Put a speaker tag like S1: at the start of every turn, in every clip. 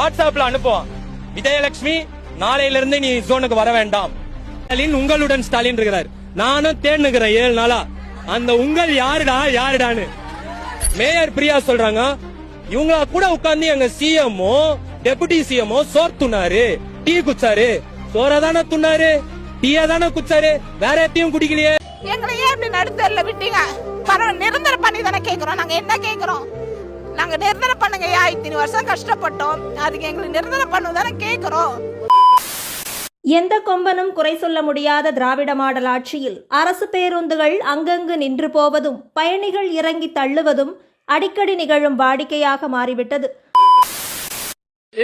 S1: வாட்ஸ்அப்ல அனுப்புவான். விஜயலட்சுமி நாளையில இருந்து நீ ஜோனுக்கு வர வேண்டாம். உங்களுடன் ஸ்டாலின் இருக்கிறார். நானும் தேடுகிறேன் 7 நாளா. அந்த உங்கள் யாருடான்னு மேயர் பிரியா சொல்றாங்க. இவங்க கூட உட்கார்ந்து எங்க சிஎம்ஓ டெபுட்டி சிஎம்ஓ சோர் துண்ணாரு, டீ குச்சாரு. சோறதானே துண்ணாரு, டீயா தானே குச்சாரு, வேற எத்தையும் குடிக்கலையே.
S2: எங்களை ஏன் இப்படி நடுத்தரல விட்டீங்க? பரவாயில்ல, நிரந்தரம் பண்ணி தானே கேட்கிறோம். நாங்க என்ன கேட்கிறோம்? நாங்க நிரந்தரம் பண்ணுங்க. இத்தனை வருஷம் கஷ்டப்பட்டோம், அதுக்கு எங்களுக்கு நிரந்தரம் பண்ணுதானே கேட்கிறோம்.
S3: எந்த கொம்பனும் குறை சொல்ல முடியாத திராவிட மாடல் ஆட்சியில் அரசு பேருந்துகள் அங்கங்கு நின்று போவதும் பயணிகள் இறங்கி தள்ளுவதும் அடிக்கடி நிகழும் வாடிக்கையாக மாறிவிட்டது.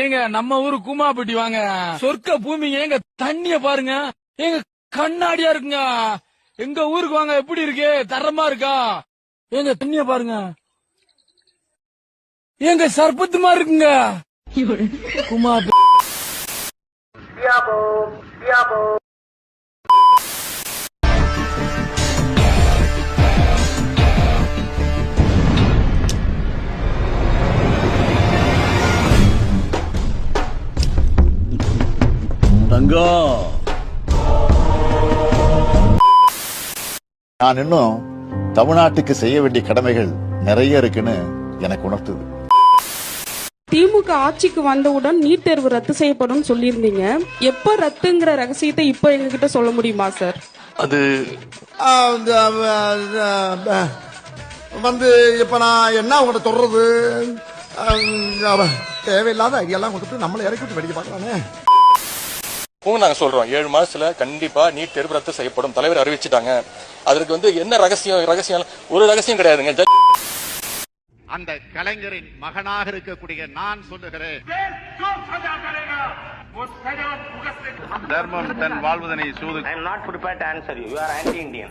S4: ஏங்க நம்ம ஊரு கூமாப்பட்டி வாங்க, சொர்க்க பூமிங்க. எங்க தண்ணிய பாருங்க, எங்க கண்ணாடியா இருக்குங்க. எங்க ஊருக்கு வாங்க, எப்படி இருக்கு? தரமா இருக்கா? எங்க தண்ணிய பாருங்க, எங்க சர்பத்து மாதிரி இருக்குங்க. கூமாப்பட்டி
S5: நான் இன்னும் தமிழ்நாட்டுக்கு செய்ய வேண்டிய கடமைகள் நிறைய இருக்குன்னு எனக்கு உணர்த்துது.
S6: திமுக ஆட்சிக்கு வந்தவுடன் நீட் தேர்வு ரத்து செய்யப்படும் சொல்லியிருந்தீங்க. எப்ப ரத்துங்கிற ரகசியத்தை இப்ப எங்ககிட்ட சொல்ல முடியுமா சார்?
S7: அது வந்து இப்ப நான் என்ன உங்கள்கிட்ட சொல்றது? தேவையில்லாத ஐடியாலாம் கொடுத்துட்டு நம்மளை இறக்கி விட்டு வெடிக்க பார்க்கலாமே.
S8: நாங்க சொல்றோம் 7 மாசத்துல கண்டிப்பா நீட் தேர்வு ரத்து செய்யப்படும் தலைவர் அறிவிச்சிட்டாங்க. அதற்கு வந்து என்ன ரகசியம் ஒரு ரகசியம் கிடையாதுங்க.
S9: அந்த கலைஞரின் மகனாக இருக்கக்கூடிய நான் சொல்லுகிறேன், தர்மம் தன் வாழ்வதனை சூது. I am not prepared to answer you. You are anti-Indian.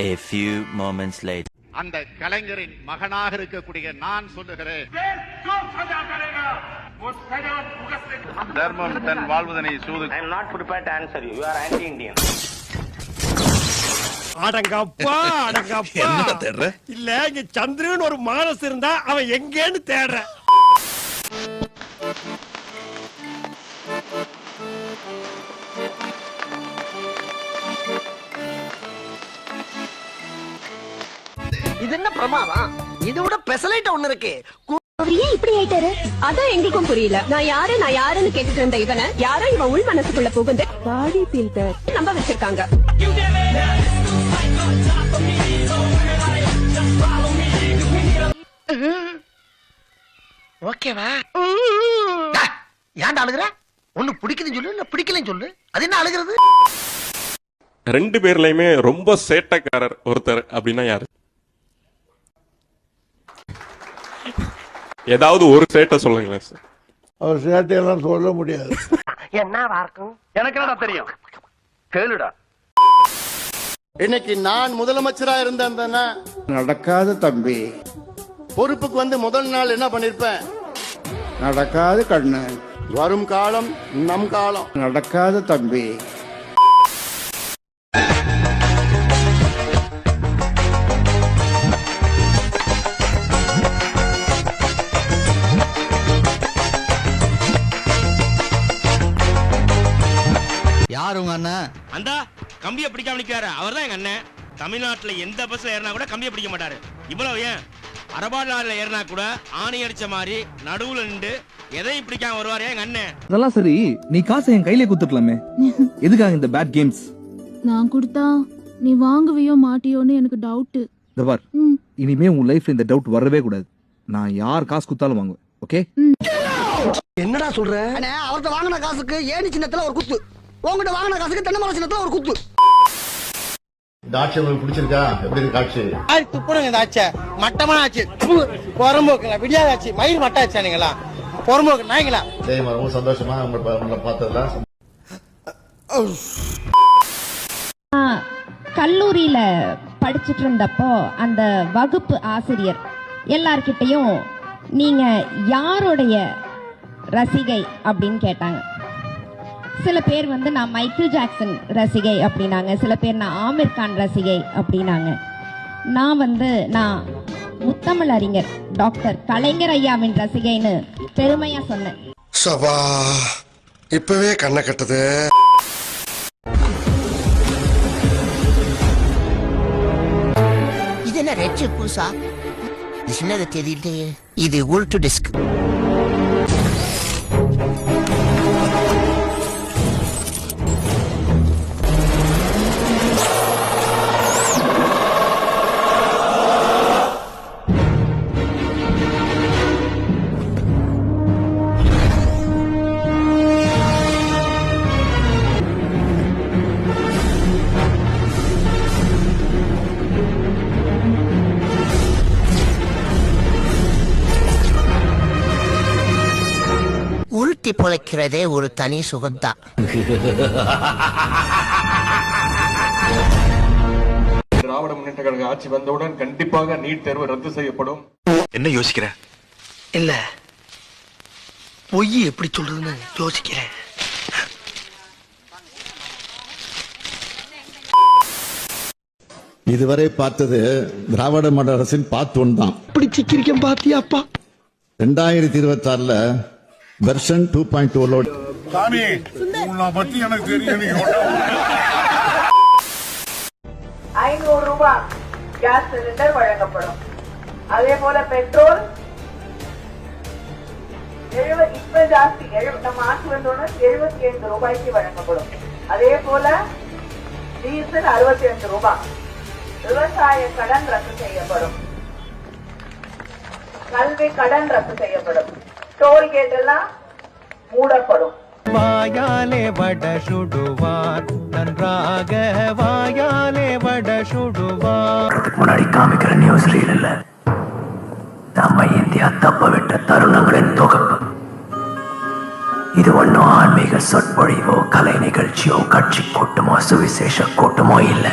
S10: A few moments later.
S9: அந்த கலைஞரின் மகனாக இருக்கக்கூடிய நான் சொல்லுகிறேன், தர்மம் தன் வாழ்வதனை சூது. I am not prepared to answer you. You are anti-Indian.
S11: அடங்கப்பா இல்ல, இங்க சந்திரன் ஒரு மானஸ் இருந்தா அவன் எங்கேன்னு தேடுற.
S12: இது என்ன பிரமாதம்? இதோட பெசலைட் ஒண்ணு இருக்கு.
S3: அவர் ஏன் இப்படி ஆயிட்டாரு? அதான் எங்களுக்கும் புரியல. நான் யாருன்னு கேட்டுட்டு இருந்த இவனை யாரோ இவன் உள் மனசுக்குள்ள புகுந்து பாடி ஃபில்டர் நம்ப வச்சிருக்காங்க.
S12: ஓகேவா? ஏன்டா அழுகுற? ஒண்ணு பிடிக்குதுன்னு சொல்லு, இல்ல பிடிக்கலன்னு சொல்லு. அது என்ன அழுகிறது?
S13: 2 பேர்லயுமே ரொம்ப சேட்டைக்காரர் ஒருத்தர் அப்படின்னா யாரு? ஏதாவது ஒரு சேட்டை சொல்லுங்களேன் சார்.
S7: அவர் சேட்டையெல்லாம் சொல்ல முடியாது.
S12: என்ன வார்க்கும்?
S9: எனக்கு என்னடா தெரியும், கேளுடா.
S7: இன்னைக்கு நான் முதலமைச்சரா இருந்தேன்.
S5: நடக்காது தம்பி.
S7: பொறுப்புக்கு வந்து முதல் நாள் என்ன பண்ணிருப்பேன்?
S5: நடக்காது கண்ணு.
S7: வரும் காலம் நம் காலம்.
S5: நடக்காது தம்பி.
S12: யார் உங்க அண்ணன்?
S11: அந்த கம்பியை பிடிக்காம நிக்கிறாரு, அவர் தான் எங்க அண்ணன். தமிழ்நாட்டுல எந்த பஸ்ல ஏறினா கூட கம்பியை பிடிக்க மாட்டாரு. இவ்வளவு ஏன் அரபாடுல ஏறினா கூட ஆணி அடிச்ச மாதிரி நடுவுல நின்று எதையும் பிடிக்காம வருவாரு எங்க அண்ணன்.
S14: அதெல்லாம் சரி, நீ காசை என் கையிலே குடுத்துக்கலாமே. எதுக்காக இந்த பேட் கேம்ஸ்?
S15: நான் கொடுத்தா நீ வாங்குவியோ மாட்டியோன்னு எனக்கு டவுட்.
S14: இந்த பார், இனிமே உன் லைஃப்ல இந்த டவுட் வரவே கூடாது. நான் யார் காசு கொடுத்தாலும் வாங்குவேன். ஓகே?
S12: என்னடா சொல்ற? அவர்கிட்ட வாங்கின காசுக்கு ஏணி சின்னத்துல ஒரு குத்து, உங்ககிட்ட வாங்கின காசுக்கு தென்னை சின்னத்துல ஒரு குத்து.
S5: இந்த ஆட்சி உங்களுக்கு பிடிச்சிருக்கா? எப்படி இருக்கு ஆட்சி?
S12: துப்புடுங்க இந்த ஆட்சி. மட்டமான ஆட்சி, பொறம்போக்குங்களா, விடியாத ஆட்சி, மயில் மட்ட ஆட்சியா நீங்களா? பொறம்போக்கு நாய்ங்களா?
S5: ரொம்ப சந்தோஷமா உங்களை பார்த்ததுல.
S3: கல்லூரியில படிச்சுட்டு இருந்தப்போ அந்த வகுப்பு ஆசிரியர் எல்லார்கிட்டையும் நீங்க யாருடைய ரசிகை அப்படின்னு கேட்டாங்க. சில பேர் வந்து நான் மைக்கேல் ஜாக்சன் ரசிகை அப்படின்னாங்க, சில பேர் நான் ஆமிர் கான் ரசிகை அப்படின்னாங்க. நான் முத்தமிழ் அறிஞர் டாக்டர் கலைஞர் ஐயாவின் ரசிகைன்னு பெருமையா சொன்னேன்.
S12: சபா இப்பவே கண்ணை கட்டுது.
S2: இது என்ன ரெட் பூசா? சின்னது தெரியல. இது உல்டு டிஸ்க். உருட்டி பொழைக்கிறதே ஒரு தனி சுகம்தான்.
S8: திராவிட முன்னேற்ற கழக ஆட்சி வந்தவுடன் கண்டிப்பாக நீட் தேர்வு ரத்து செய்யப்படும்.
S12: என்ன யோசிக்கிற? இல்ல பொய் எப்படி சொல்றதுன்னு யோசிக்கிறேன்.
S5: இதுவரை பார்த்தது திராவிட மாடல் அரசின் பார்ட் 1 தான்.
S12: இப்படி சிக்கிரிக்கம் பாத்தியாப்பா?
S5: 2026 வெர்ஷன் 2.2
S7: சாமி உன்னை பத்தி எனக்கு தெரியும்.
S2: 500 ரூபாய் கேஸ் சிலிண்டர் வழங்கப்படும். அதே போல பெட்ரோல் 70 இப்ப ஜாஸ்தி நம்ம ஆட்சி வந்தோன்னு 75 ரூபாய்க்கு வழங்கப்படும். அதே போல டீசல் 62 ரூபாய். விவசாய கடன் ரத்து செய்யப்படும். கல்வி கடன் ரத்து செய்யப்படும். டோல்கேட் எல்லாம் மூடப்படும்.
S1: வாயாலே வட சுடுவார் நன்றாக வாயாலே வட சுடுவார்.
S10: முன்னாடி காமிக்கிற நியூஸ் ரீல் இல்ல, நம்ம இந்தியா தப்ப விட்ட தருணங்களின் தொகுப்பு. இது ஒன்றும் ஆன்மீக சொற்பொழிவோ கலை நிகழ்ச்சியோ கட்சி கூட்டமோ சுவிசேஷ கூட்டமோ இல்ல,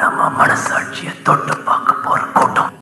S10: நம்ம மனசாட்சியை தொட்டு பார்க்க போற